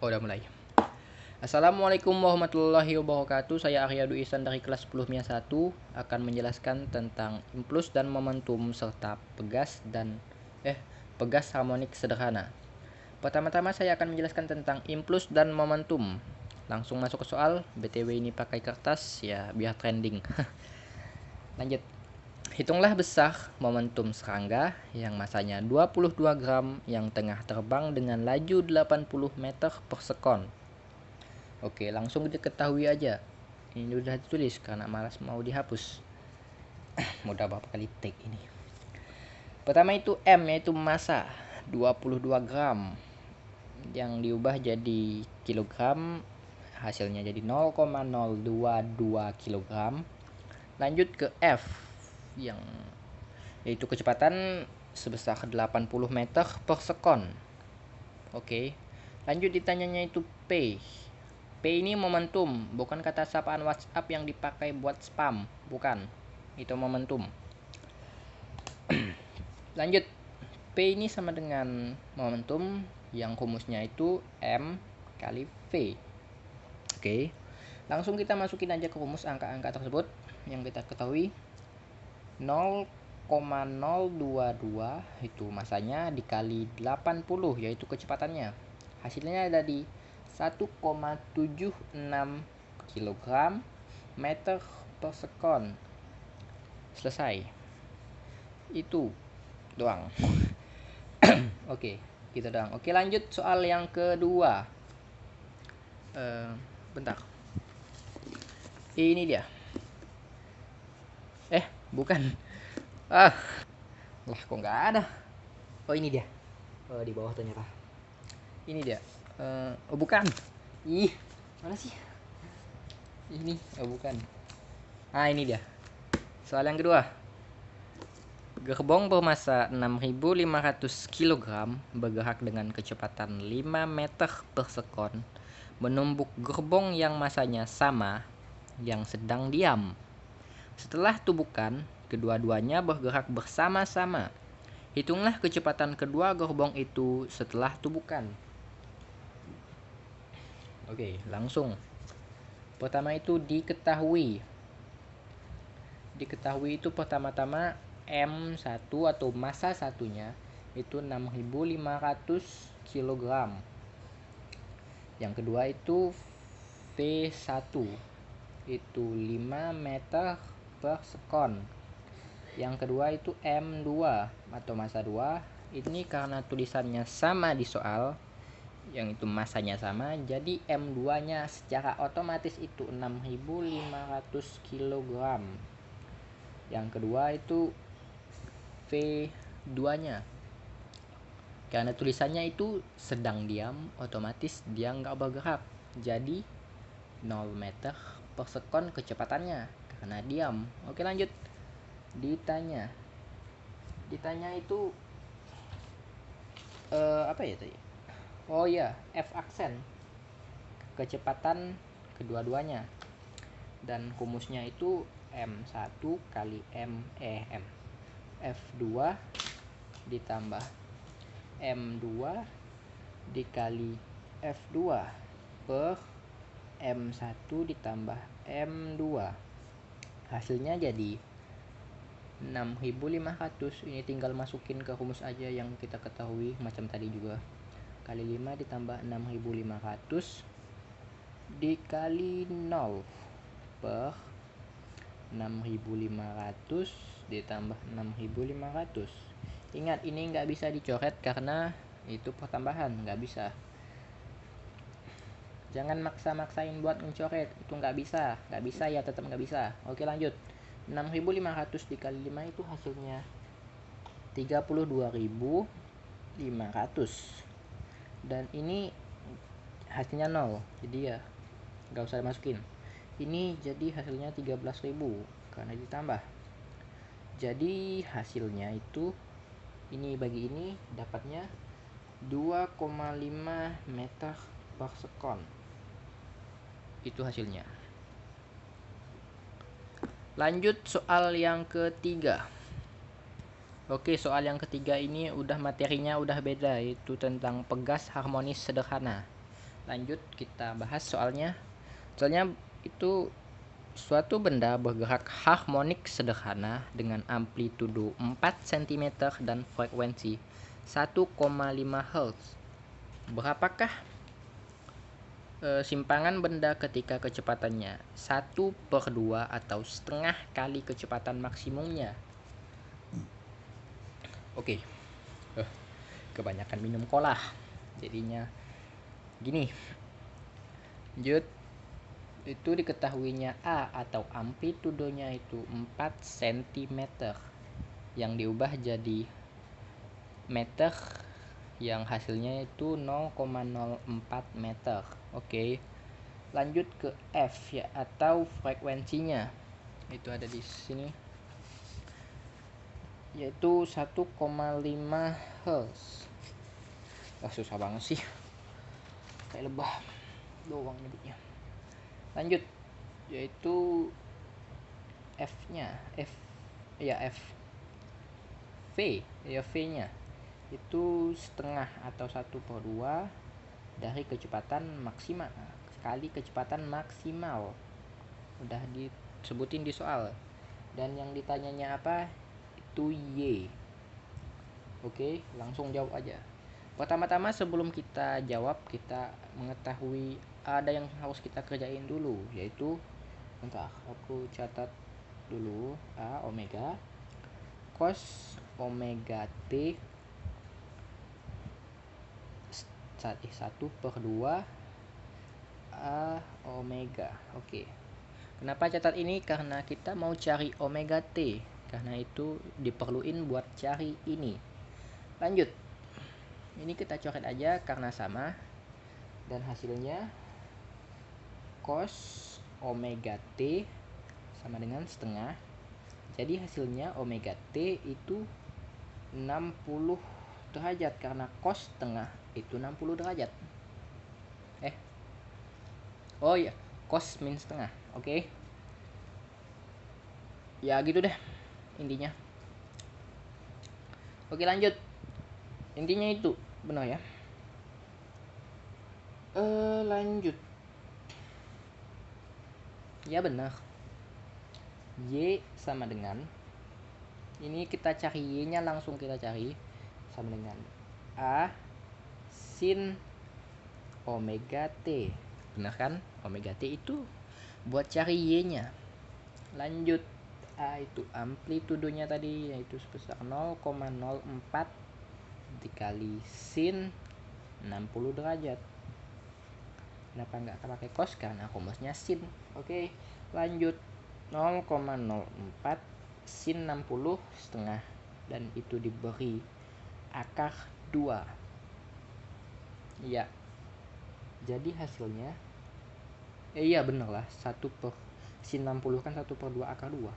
Oh, udah mulai. Assalamualaikum warahmatullahi wabarakatuh. Saya Arya Dwi Ihsan dari kelas 10 MIA 1 akan menjelaskan tentang impuls dan momentum serta pegas harmonik sederhana. Pertama-tama saya akan menjelaskan tentang impuls dan momentum. Langsung masuk ke soal. BTW ini pakai kertas ya biar trending. Lanjut. Hitunglah besar momentum serangga yang masanya 22 gram yang tengah terbang dengan laju 80 meter per sekon. Oke, langsung diketahui aja. Ini udah ditulis karena malas mau dihapus. Udah berapa kali take ini. Pertama itu M, yaitu massa 22 gram yang diubah jadi kilogram, hasilnya jadi 0,022 kilogram. Lanjut ke F yang yaitu kecepatan sebesar 80 meter per sekon. Oke. Lanjut ditanyanya itu P. P ini momentum, bukan kata sapaan WhatsApp yang dipakai buat spam, bukan. Itu momentum. Lanjut. P ini sama dengan momentum yang rumusnya itu M kali V. Oke. Langsung kita masukin aja ke rumus angka-angka tersebut yang kita ketahui. 0,022 itu masanya dikali 80 yaitu kecepatannya. Hasilnya ada di 1,76 kg meter per sekon. Selesai. Itu doang. Oke, gitu doang. Oke, lanjut soal yang kedua. Bentar. Ini dia. Bukan. Lah kok nggak ada. Oh, ini dia. Oh, di bawah ternyata. Ini dia. Oh, bukan. Ih, mana sih? Ini. Oh, bukan. Ini dia. Soal yang kedua. Gerbong bermassa 6.500 kg bergerak dengan kecepatan 5 meter per sekon menumbuk gerbong yang massanya sama yang sedang diam. Setelah tubukan, kedua-duanya bergerak bersama-sama. Hitunglah kecepatan kedua gerbong itu setelah tubukan. Oke, langsung. Pertama itu diketahui. Diketahui itu pertama-tama M1 atau massa satunya itu 6.500 kg. Yang kedua itu V1 itu 5 meter per sekon. Yang kedua itu M2 atau massa 2. Ini karena tulisannya sama di soal, yang itu massanya sama, jadi M2 nya secara otomatis itu 6.500 kg. Yang kedua itu V2 nya, karena tulisannya itu sedang diam, otomatis dia nggak bergerak, jadi 0 meter per sekon kecepatannya karena diam. Oke, lanjut. Ditanya itu apa ya tadi? Oh ya, F aksen kecepatan kedua-duanya, dan rumusnya itu M1 kali F2 ditambah M2 dikali F2 per M1 ditambah M2. Hasilnya jadi 6.500. Ini tinggal masukin ke rumus aja yang kita ketahui macam tadi juga. Kali 5 ditambah 6.500 dikali 0 per 6.500 ditambah 6.500. Ingat, ini nggak bisa dicoret karena itu pertambahan, nggak bisa. Jangan maksa-maksain buat mencoret, itu nggak bisa ya, tetap nggak bisa. Oke, lanjut. 6.500 dikali 5 itu hasilnya 32.500, dan ini hasilnya 0, jadi ya nggak usah dimasukin. Ini jadi hasilnya 13.000 karena ditambah. Jadi hasilnya itu ini bagi ini dapatnya 2,5 meter per sekon. Itu hasilnya. Lanjut soal yang ketiga. Oke, soal yang ketiga ini udah materinya udah beda, itu tentang pegas harmonis sederhana. Lanjut kita bahas soalnya itu suatu benda bergerak harmonik sederhana dengan amplitudo 4 cm dan frekuensi 1,5 Hz. Berapakah simpangan benda ketika kecepatannya 1/2 atau setengah kali kecepatan maksimumnya? Oke. Kebanyakan minum cola jadinya gini. Lanjut. Itu diketahuinya A atau amplitudonya itu 4 cm yang diubah jadi meter yang hasilnya itu 0,04 meter. Oke. Lanjut ke F ya, atau frekuensinya. Itu ada di sini. Yaitu 1,5 Hz. Susah banget sih. Kayak lebah doang nyebutnya. Lanjut, yaitu F-nya, V-nya itu setengah atau 1/2 dari kecepatan maksimal sekali kecepatan maksimal. Udah disebutin di soal. Dan yang ditanyanya apa? Itu Y. Oke, langsung jawab aja. Pertama-tama sebelum kita jawab, kita mengetahui ada yang harus kita kerjain dulu, yaitu bentar, aku catat dulu. A omega cos omega T 1/2 A omega. Oke. Kenapa catat ini? Karena kita mau cari omega T. Karena itu diperluin buat cari ini. Lanjut. Ini kita coret aja karena sama. Dan hasilnya cos omega T sama dengan setengah. Jadi hasilnya omega T itu 60 derajat karena cos setengah itu 60 derajat. Oh iya, cos min setengah. Oke. Ya gitu deh intinya. Oke, lanjut. Intinya itu benar ya. Lanjut. Ya benar. Y sama dengan, ini kita cari Y-nya, langsung kita cari, sama dengan A sin omega T. Benar kan? Omega T itu buat cari Y-nya. Lanjut, A itu amplitudonya tadi, yaitu sebesar 0,04 dikali sin 60 derajat. Kenapa nggak pakai cos? Karena rumusnya sin. Oke, lanjut. 0,04 sin 60 setengah, dan itu diberi akar 2. Ya, jadi hasilnya iya bener lah, 1 per sin 60 kan 1/2 akar 2.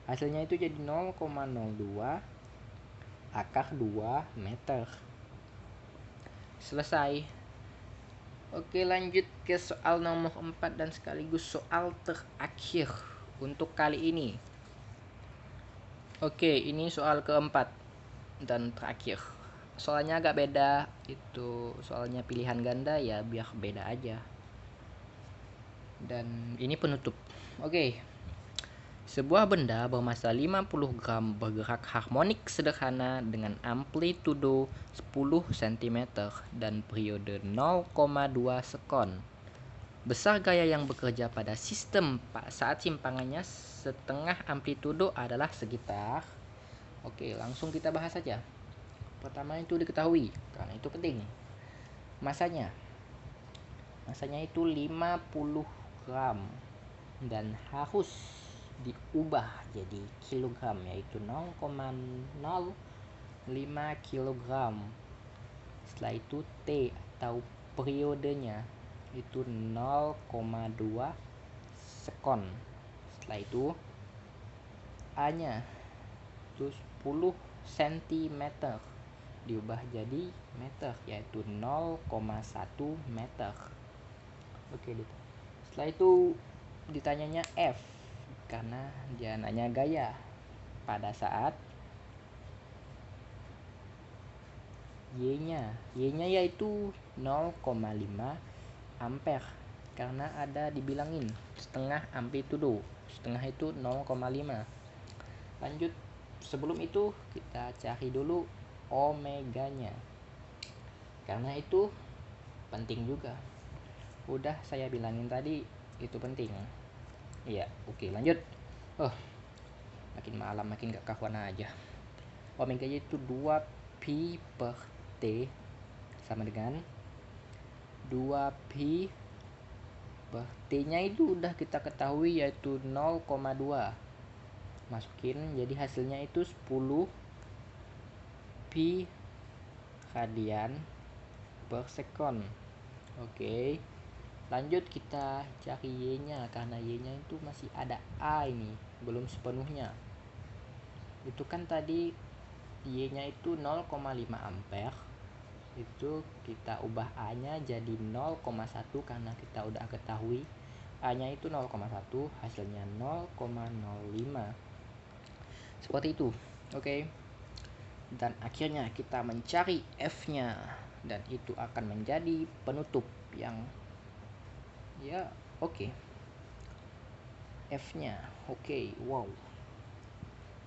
Hasilnya itu jadi 0,02 akar 2 meter. Selesai. Oke, lanjut ke soal nomor 4 dan sekaligus soal terakhir untuk kali ini. Oke, ini soal keempat dan terakhir. Soalnya agak beda, itu soalnya pilihan ganda ya, biar beda aja. Dan ini penutup. Oke. Sebuah benda bermasa 50 gram bergerak harmonik sederhana dengan amplitudo 10 cm dan periode 0,2 sekon. Besar gaya yang bekerja pada sistem saat simpangannya setengah amplitudo adalah sekitar. Oke, langsung kita bahas saja. Pertama itu diketahui, karena itu penting. Masanya itu 50 gram dan harus diubah jadi kilogram, yaitu 0,05 kilogram. Setelah itu T atau periodenya itu 0,2 sekon. Setelah itu A nya itu 10 cm diubah jadi meter, yaitu 0,1 meter. Oke, setelah itu ditanyanya F karena dia nanya gaya pada saat Y nya yaitu 0,5 ampere karena ada dibilangin setengah amplitudo. Setengah itu 0,5. Lanjut, sebelum itu kita cari dulu omeganya. Karena itu penting juga. Udah saya bilangin tadi itu penting. Iya, oke, lanjut. Makin malam makin gak karuan aja. Omeganya itu 2 pi per T sama dengan 2 pi per T-nya itu udah kita ketahui yaitu 0,2. Masukin, jadi hasilnya itu 10 pi radian per sekon. Oke. Lanjut kita cari Y-nya, karena Y-nya itu masih ada A ini, belum sepenuhnya. Itu kan tadi Y-nya itu 0,5 ampere. Itu kita ubah A-nya jadi 0,1 karena kita udah ketahui A-nya itu 0,1, hasilnya 0,05. Seperti itu. Oke. Dan akhirnya kita mencari F-nya, dan itu akan menjadi penutup yang oke. F-nya oke. Wow.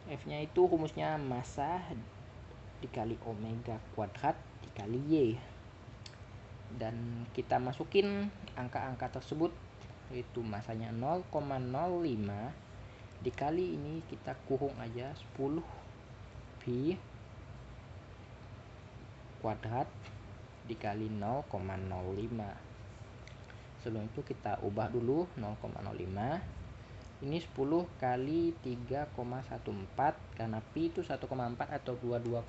F-nya itu rumusnya massa dikali omega kuadrat dikali Y, dan kita masukin angka-angka tersebut, yaitu massanya 0,05 dikali ini kita kurung aja 10 pi kuadrat dikali 0,05. Sebelum itu kita ubah dulu 0,05. Ini 10 kali 3,14 karena pi itu 1,4 atau 22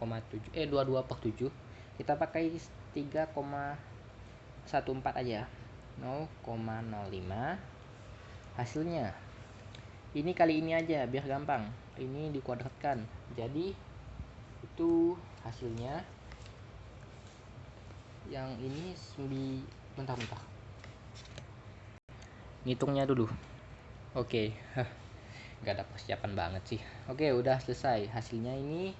per 7. Kita pakai 3,14 aja. 0,05. Hasilnya ini kali ini aja biar gampang. Ini dikuadratkan. Jadi itu hasilnya. Yang ini bentar. Ngitungnya dulu. Oke. Gak ada persiapan banget sih. Oke, udah selesai. Hasilnya ini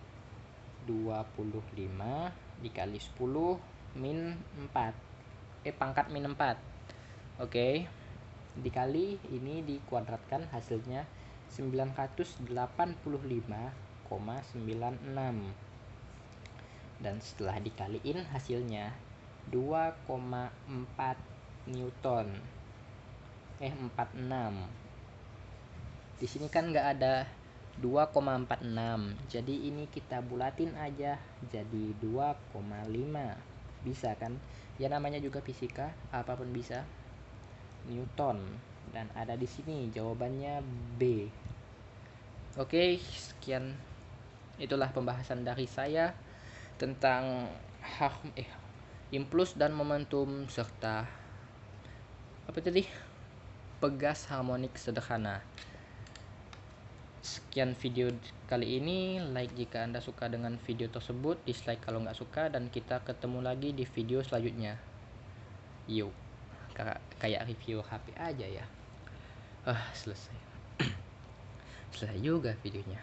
25 dikali 10 min 4. Pangkat min 4. Oke. Dikali ini dikuadratkan, hasilnya 985,96. Dan setelah dikaliin hasilnya 2,4 Newton. 46. Di sini kan nggak ada 2,46, jadi ini kita bulatin aja jadi 2,5. Bisa kan? Ya namanya juga fisika, apapun bisa. Newton, dan ada di sini jawabannya B. Oke, sekian, itulah pembahasan dari saya tentang impuls dan momentum serta apa tadi? Pegas harmonik sederhana. Sekian video kali ini. Like jika Anda suka dengan video tersebut, dislike kalau nggak suka, dan kita ketemu lagi di video selanjutnya. Yuk, kayak review HP aja ya. Selesai. Selesai juga videonya.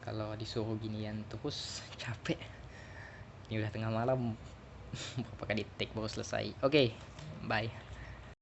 Kalau disuruh ginian terus capek. Ini udah tengah malam. Berapa kali take baru selesai. Oke, bye.